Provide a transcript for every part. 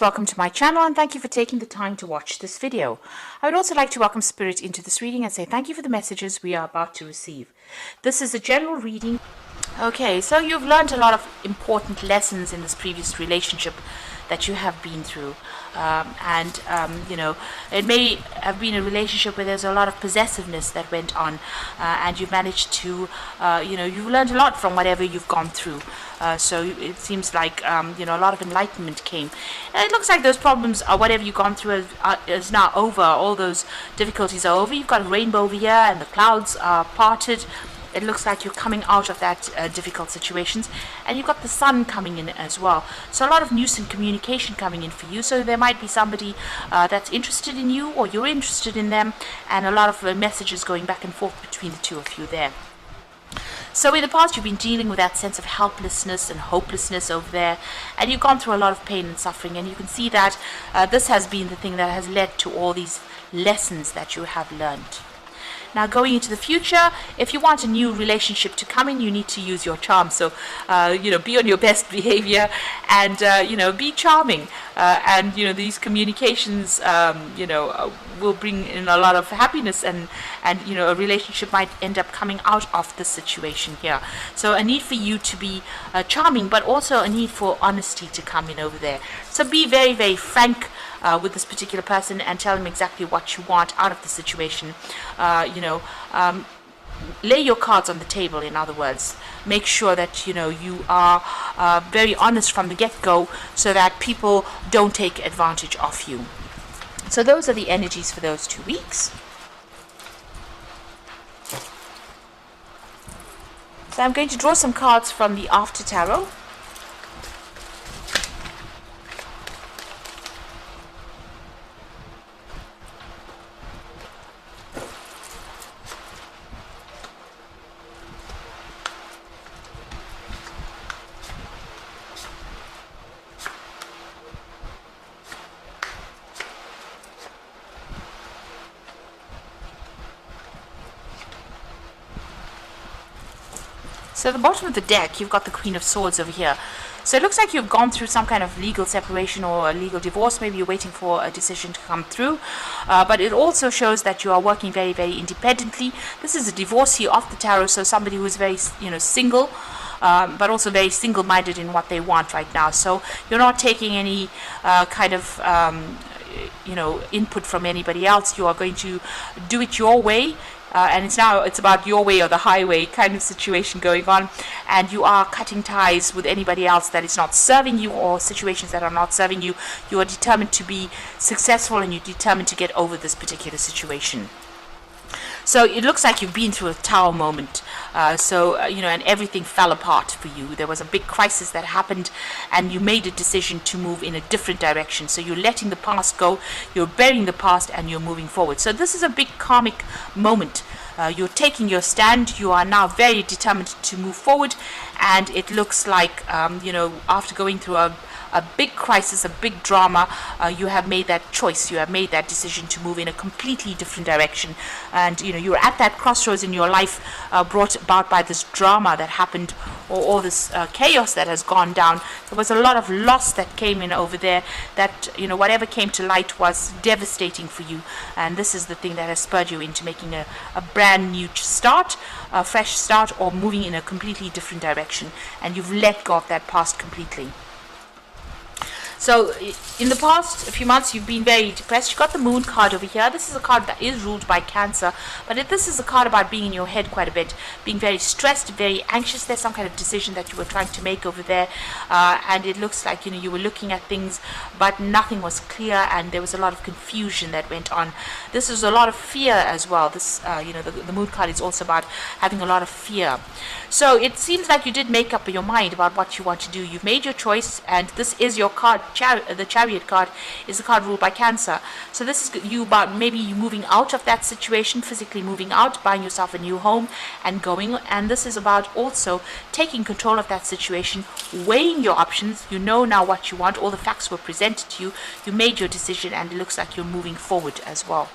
Welcome to my channel and thank you for taking the time to watch this video. I would also like to welcome Spirit into this reading and say thank you for the messages we are about to receive. This is a general reading. Okay, so you've learned a lot of important lessons in this previous relationship that you have been through. You know, it may have been a relationship where there's a lot of possessiveness that went on, and you've managed to, you know, you've learned a lot from whatever you've gone through. So it seems like, you know, a lot of enlightenment came. And it looks like those problems, whatever you've gone through, is now over. All those difficulties are over. You've got a rainbow over here, and the clouds are parted. It looks like you're coming out of that difficult situations, and you've got the sun coming in as well. So a lot of news and communication coming in for you. So there might be somebody that's interested in you, or you're interested in them, and a lot of messages going back and forth between the two of you there. So in the past, you've been dealing with that sense of helplessness and hopelessness over there, and you've gone through a lot of pain and suffering, and you can see that this has been the thing that has led to all these lessons that you have learned. Now, going into the future, if you want a new relationship to come in, you need to use your charm. So, you know, be on your best behavior and, you know, be charming. And, you know, these communications, you know, will bring in a lot of happiness and, you know, a relationship might end up coming out of the situation here. So a need for you to be charming, but also a need for honesty to come in over there. So be very, very frank with this particular person and tell them exactly what you want out of the situation. You know, lay your cards on the table, in other words. Make sure that, you know, you are very honest from the get-go so that people don't take advantage of you. So those are the energies for those 2 weeks. So I'm going to draw some cards from the After Tarot. So at the bottom of the deck, you've got the Queen of Swords over here. So it looks like you've gone through some kind of legal separation or a legal divorce. Maybe you're waiting for a decision to come through. But it also shows that you are working very, very independently. This is a divorcee of the tarot, so somebody who is very, you know, single, but also very single-minded in what they want right now. So you're not taking any kind of, you know, input from anybody else. You are going to do it your way. And it's about your way or the highway kind of situation going on, and you are cutting ties with anybody else that is not serving you or situations that are not serving you. You are determined to be successful, and you're determined to get over this particular situation. So it looks like you've been through a tower moment. You know, and everything fell apart for you. There was a big crisis that happened, and you made a decision to move in a different direction. So you're letting the past go, you're burying the past, and you're moving forward. So this is a big karmic moment. You're taking your stand. You are now very determined to move forward, and it looks like, you know, after going through a big crisis, a big drama, you have made that choice, you have made that decision to move in a completely different direction. And, you know, you're at that crossroads in your life brought about by this drama that happened, or all this chaos that has gone down. There was a lot of loss that came in over there that, you know, whatever came to light was devastating for you. And this is the thing that has spurred you into making a brand new start, a fresh start, or moving in a completely different direction. And you've let go of that past completely. So in the past few months, you've been very depressed. You've got the Moon card over here. This is a card that is ruled by Cancer, but this is a card about being in your head quite a bit, being very stressed, very anxious. There's some kind of decision that you were trying to make over there, and it looks like, you know, you were looking at things, but nothing was clear, and there was a lot of confusion that went on. This is a lot of fear as well. This, you know, the Moon card is also about having a lot of fear. So it seems like you did make up your mind about what you want to do. You've made your choice, and this is your card. The Chariot card is a card ruled by Cancer. So this is you about maybe you moving out of that situation, physically moving out, buying yourself a new home and going. And this is about also taking control of that situation, weighing your options. You know now what you want. All the facts were presented to you. You made your decision, and it looks like you're moving forward as well.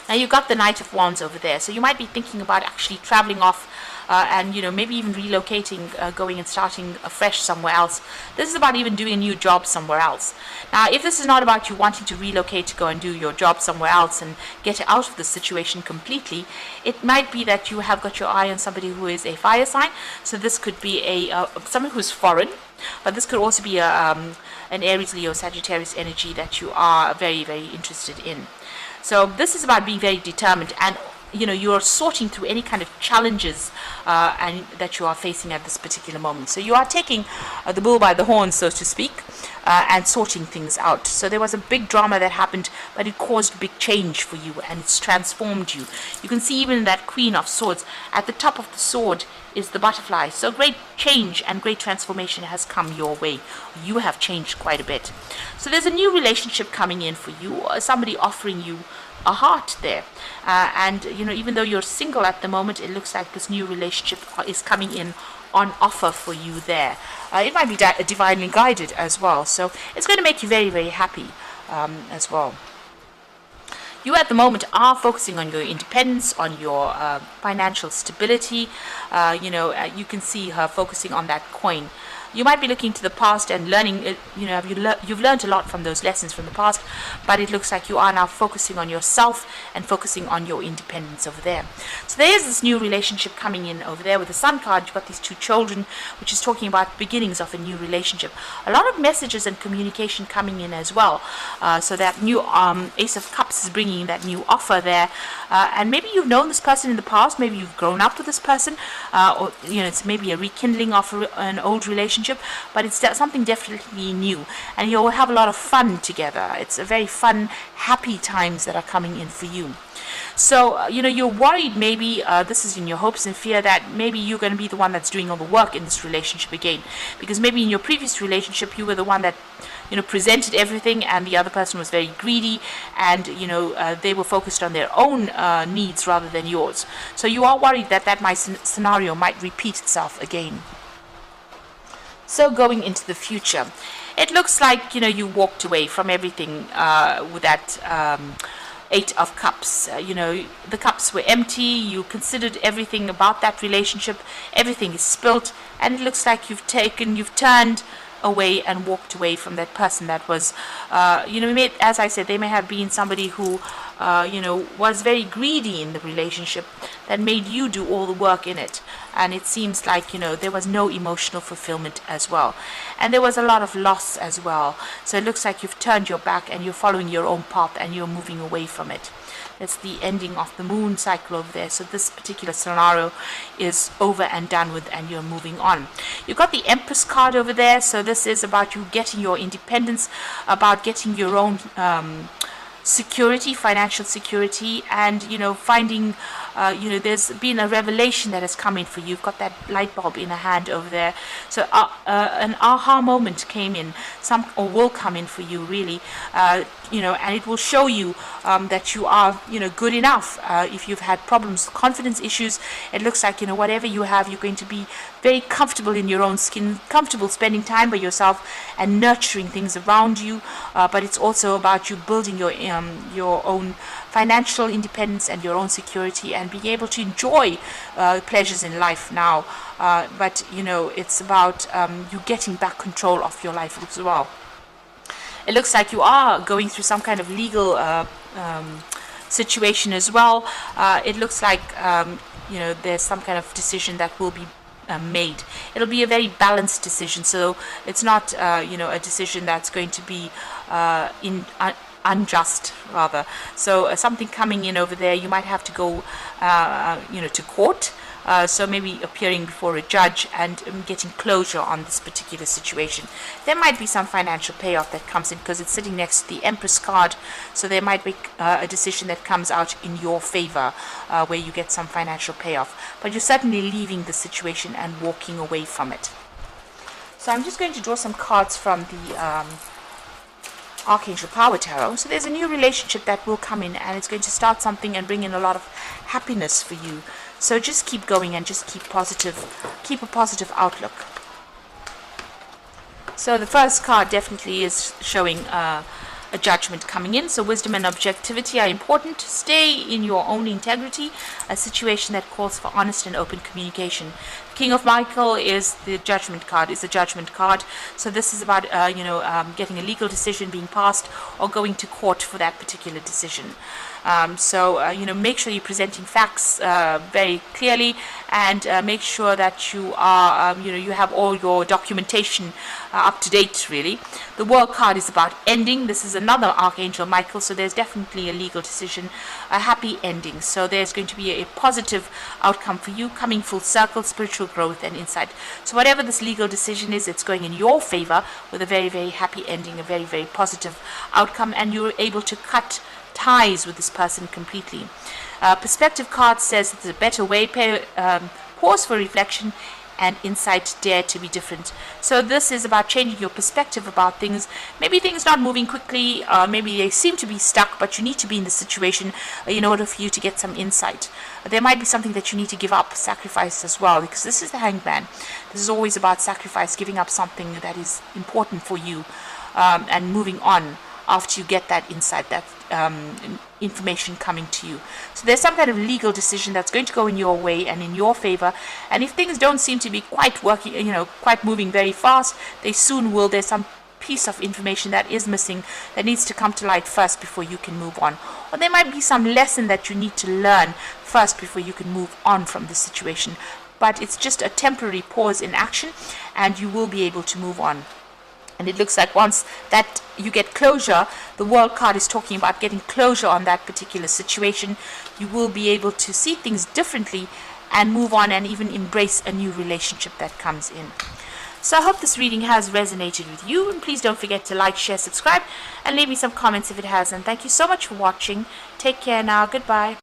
Now you've got the Knight of Wands over there, so you might be thinking about actually traveling off and maybe even relocating, going and starting afresh somewhere else. This is about even doing a new job somewhere else. Now, if this is not about you wanting to relocate to go and do your job somewhere else and get out of the situation completely, it might be that you have got your eye on somebody who is a fire sign. So this could be someone who's foreign, but this could also be an Aries, Leo, Sagittarius energy that you are very, very interested in. So this is about being very determined, and you're sorting through any kind of challenges and that you are facing at this particular moment. So you are taking the bull by the horns, so to speak, and sorting things out. So there was a big drama that happened, but it caused big change for you, and it's transformed you. You can see even that Queen of Swords, at the top of the sword is the butterfly. So great change and great transformation has come your way. You have changed quite a bit. So there's a new relationship coming in for you, somebody offering you a heart there, and even though you're single at the moment, it looks like this new relationship is coming in on offer for you there. It might be divinely guided as well, so it's going to make you very, very happy as well. You at the moment are focusing on your independence, on your financial stability. You can see her focusing on that coin. You might be looking to the past and learning, you've learned a lot from those lessons from the past, but it looks like you are now focusing on yourself and focusing on your independence over there. So there is this new relationship coming in over there. With the Sun card, you've got these two children, which is talking about beginnings of a new relationship. A lot of messages and communication coming in as well. So that new Ace of Cups is bringing that new offer there. And maybe you've known this person in the past, maybe you've grown up with this person, or it's maybe a rekindling of an old relationship, but it's something definitely new, and you'll have a lot of fun together. It's a very fun, happy times that are coming in for you. So, you're worried maybe, this is in your hopes and fear, that maybe you're going to be the one that's doing all the work in this relationship again, because maybe in your previous relationship you were the one that presented everything, and the other person was very greedy, and they were focused on their own needs rather than yours. So you are worried that scenario might repeat itself again. So going into the future, it looks like you walked away from everything with that Eight of Cups. The cups were empty. You considered everything about that relationship. Everything is spilt, and it looks like you've turned away and walked away from that person that was, as I said, they may have been somebody who, was very greedy in the relationship, that made you do all the work in it. And it seems like, there was no emotional fulfillment as well. And there was a lot of loss as well. So it looks like you've turned your back and you're following your own path and you're moving away from it. It's the ending of the moon cycle over there. So this particular scenario is over and done with, and you're moving on. You've got the Empress card over there. So this is about you getting your independence, about getting your own security, financial security, and finding there's been a revelation that has come in for you. You've got that light bulb in a hand over there. So an aha moment came in, or will come in for you, really, and it will show you that you are good enough. If you've had problems, confidence issues, it looks like whatever you have, you're going to be very comfortable in your own skin, comfortable spending time by yourself and nurturing things around you. But it's also about you building your own financial independence and your own security, and being able to enjoy pleasures in life now. But it's about you getting back control of your life as well. It looks like you are going through some kind of legal situation as well. It looks like there's some kind of decision that will be made. It'll be a very balanced decision, so it's not a decision that's going to be unjust, rather. So something coming in over there, you might have to go to court, so maybe appearing before a judge and getting closure on this particular situation. There might be some financial payoff that comes in, because it's sitting next to the Empress card, so there might be a decision that comes out in your favor, where you get some financial payoff, but you're certainly leaving the situation and walking away from it. So I'm just going to draw some cards from the Archangel Power Tarot. So there's a new relationship that will come in, and it's going to start something and bring in a lot of happiness for you. So just keep going and just keep a positive outlook. So the first card definitely is showing a judgment coming in. So wisdom and objectivity are important. Stay in your own integrity, a situation that calls for honest and open communication. King of Michael is the judgment card, is a judgment card. So this is about, getting a legal decision being passed or going to court for that particular decision. Make sure you're presenting facts very clearly, and make sure that you are, you have all your documentation up to date, really. The World card is about ending. This is another Archangel Michael, so there's definitely a legal decision, a happy ending. So there's going to be a positive outcome for you, coming full circle, spiritual growth and insight. So whatever this legal decision is, it's going in your favor with a very, very happy ending, a very, very positive outcome, and you're able to cut ties with this person completely. Perspective card says it's a better way. Pause for reflection and insight. Dare to be different. So this is about changing your perspective about things. Maybe things not moving quickly, maybe they seem to be stuck, but you need to be in the situation in order for you to get some insight. There might be something that you need to give up, sacrifice as well, because this is the Hangman. This is always about sacrifice, giving up something that is important for you, and moving on after you get that insight, that information coming to you. So there's some kind of legal decision that's going to go in your way and in your favor. And if things don't seem to be quite working, quite moving very fast, they soon will. There's some piece of information that is missing that needs to come to light first before you can move on. Or there might be some lesson that you need to learn first before you can move on from the situation. But it's just a temporary pause in action, and you will be able to move on. And it looks like once that you get closure, the World card is talking about getting closure on that particular situation. You will be able to see things differently and move on, and even embrace a new relationship that comes in. So I hope this reading has resonated with you, and please don't forget to like, share, subscribe, and leave me some comments if it has. And thank you so much for watching. Take care now. Goodbye.